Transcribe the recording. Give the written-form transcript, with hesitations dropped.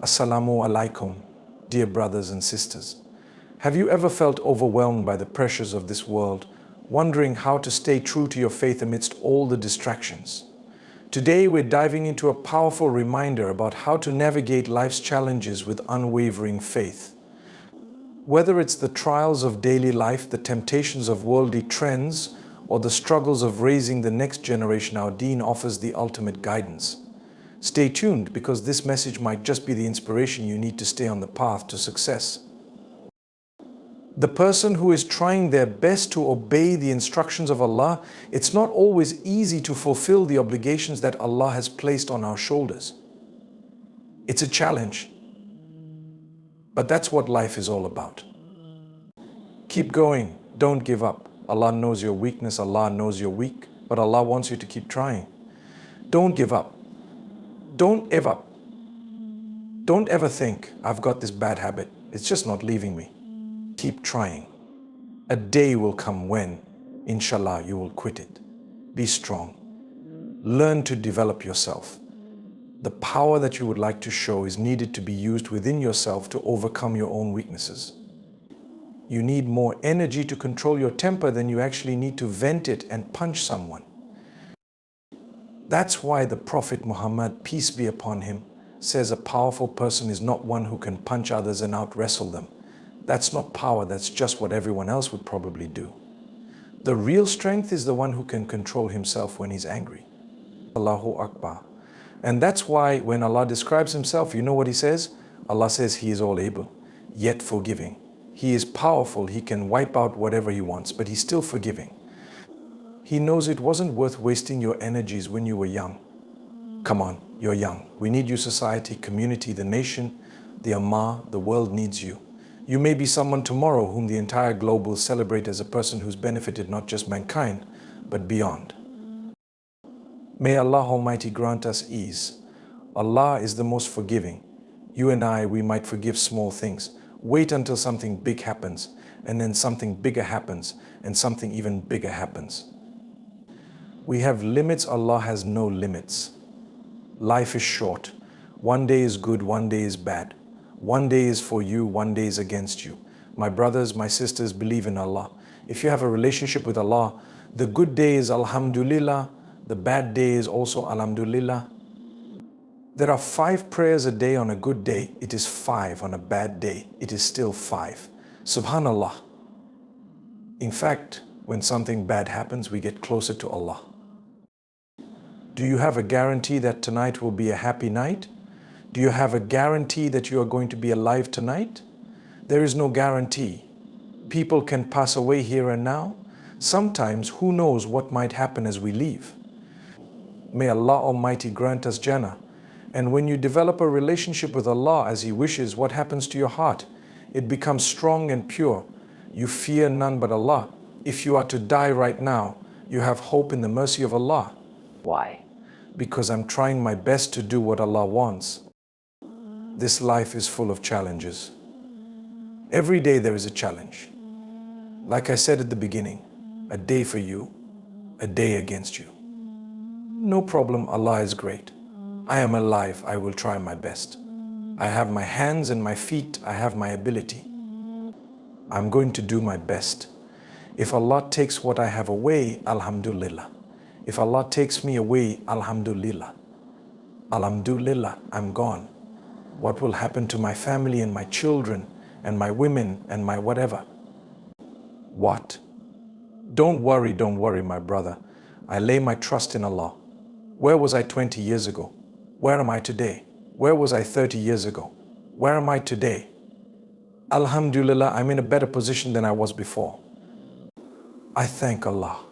Assalamu Alaikum, dear brothers and sisters. Have you ever felt overwhelmed by the pressures of this world, wondering how to stay true to your faith amidst all the distractions? Today we're diving into a powerful reminder about how to navigate life's challenges with unwavering faith. Whether it's the trials of daily life, the temptations of worldly trends, or the struggles of raising the next generation, our Deen offers the ultimate guidance. Stay tuned, because this message might just be the inspiration you need to stay on the path to success. The person who is trying their best to obey the instructions of Allah, it's not always easy to fulfill the obligations that Allah has placed on our shoulders. It's a challenge. But that's what life is all about. Keep going. Don't give up. Allah knows your weakness. Allah knows you're weak. But Allah wants you to keep trying. Don't give up. Don't ever think, I've got this bad habit. It's just not leaving me. Keep trying. A day will come when, inshallah, you will quit it. Be strong. Learn to develop yourself. The power that you would like to show is needed to be used within yourself to overcome your own weaknesses. You need more energy to control your temper than you actually need to vent it and punch someone. That's why the Prophet Muhammad, peace be upon him, says a powerful person is not one who can punch others and out-wrestle them. That's not power, that's just what everyone else would probably do. The real strength is the one who can control himself when he's angry. Allahu Akbar. And that's why when Allah describes himself, you know what he says? Allah says he is all able, yet forgiving. He is powerful, he can wipe out whatever he wants, but he's still forgiving. He knows it wasn't worth wasting your energies when you were young. Come on, you're young. We need you, society, community, the nation, the Ummah, the world needs you. You may be someone tomorrow whom the entire globe will celebrate as a person who's benefited not just mankind, but beyond. May Allah Almighty grant us ease. Allah is the most forgiving. You and I, we might forgive small things. Wait until something big happens, and then something bigger happens, and something even bigger happens. We have limits, Allah has no limits. Life is short. One day is good, one day is bad. One day is for you, one day is against you. My brothers, my sisters, believe in Allah. If you have a relationship with Allah, the good day is Alhamdulillah, the bad day is also Alhamdulillah. There are 5 prayers a day on a good day. It is 5 on a bad day. It is still 5. Subhanallah. In fact, when something bad happens, we get closer to Allah. Do you have a guarantee that tonight will be a happy night? Do you have a guarantee that you are going to be alive tonight? There is no guarantee. People can pass away here and now. Sometimes, who knows what might happen as we leave? May Allah Almighty grant us Jannah. And when you develop a relationship with Allah as He wishes, what happens to your heart? It becomes strong and pure. You fear none but Allah. If you are to die right now, you have hope in the mercy of Allah. Why? Because I'm trying my best to do what Allah wants. This life is full of challenges. Every day there is a challenge. Like I said at the beginning, a day for you, a day against you. No problem, Allah is great. I am alive, I will try my best. I have my hands and my feet, I have my ability. I'm going to do my best. If Allah takes what I have away, Alhamdulillah. If Allah takes me away, Alhamdulillah. Alhamdulillah, I'm gone. What will happen to my family and my children and my women and my whatever? What? Don't worry, my brother. I lay my trust in Allah. Where was I 20 years ago? Where am I today? Where was I 30 years ago? Where am I today? Alhamdulillah, I'm in a better position than I was before. I thank Allah.